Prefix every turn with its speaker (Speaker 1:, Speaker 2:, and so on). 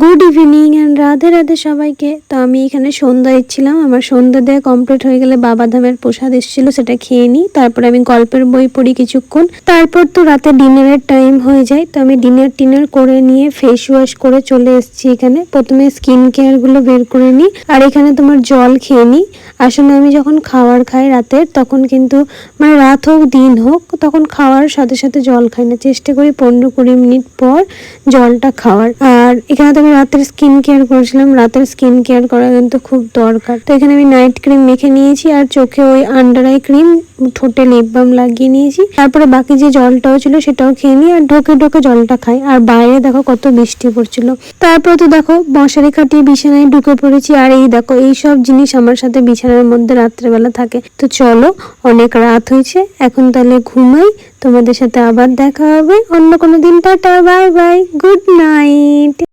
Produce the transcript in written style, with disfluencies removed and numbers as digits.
Speaker 1: Good evening and Radhe Radhe সবাইকে। তো আমি এখানে সন্ধ্যা দিচ্ছিলাম, আমার সন্ধ্যা দেওয়া কমপ্লিট হয়ে গেলে বাবাধামের প্রসাদ এসেছিলো, সেটা খেয়ে নিই। তারপরে আমি গল্পের বই পড়ি কিছুক্ষণ, তারপর তো রাতে ডিনারের টাইম হয়ে যায়। তো আমি ডিনার করে নিয়ে ফেস ওয়াশ করে চলে এসেছি এখানে। প্রথমে স্কিন কেয়ারগুলো বের করে নিই, আর এখানে তোমার জল খেয়ে নিই। আসলে আমি যখন খাবার খাই রাতের, তখন কিন্তু মানে রাত হোক দিন হোক, তখন খাওয়ার সাথে সাথে জল খাই না, চেষ্টা করি 15-20 মিনিট পর জলটা খাওয়ার। আর এখানে তো আমি রাতের স্কিন কেয়ার করেছিলাম, রাতের স্কিন কেয়ার করা কিন্তু খুব দরকার। তো এখানে আমি নাইট ক্রিম মেখে নিয়েছি, আর চোখে ওই আন্ডার আই ক্রিম, ঠোঁটে লিপ বাম লাগিয়ে নিয়েছি। তারপরে বাকি যে জলটাও ছিল সেটাও খেয়ে নিই, আর ঢোকে ঢোকে জলটা খাই। আর বাইরে দেখো কত বৃষ্টি পড়ছিল। তারপর তো দেখো মশারি খাটিয়ে বিছানায় ঢুকে পড়েছি। আর এই দেখো এই সব জিনিস আমার সাথে বিছানার মধ্যে রাত্রেবেলা থাকে। তো চলো, অনেক রাত হয়েছে, এখন তাহলে ঘুমাই। তোমাদের সাথে আবার দেখা হবে অন্য কোনো দিন। Tata, bye bye, good night.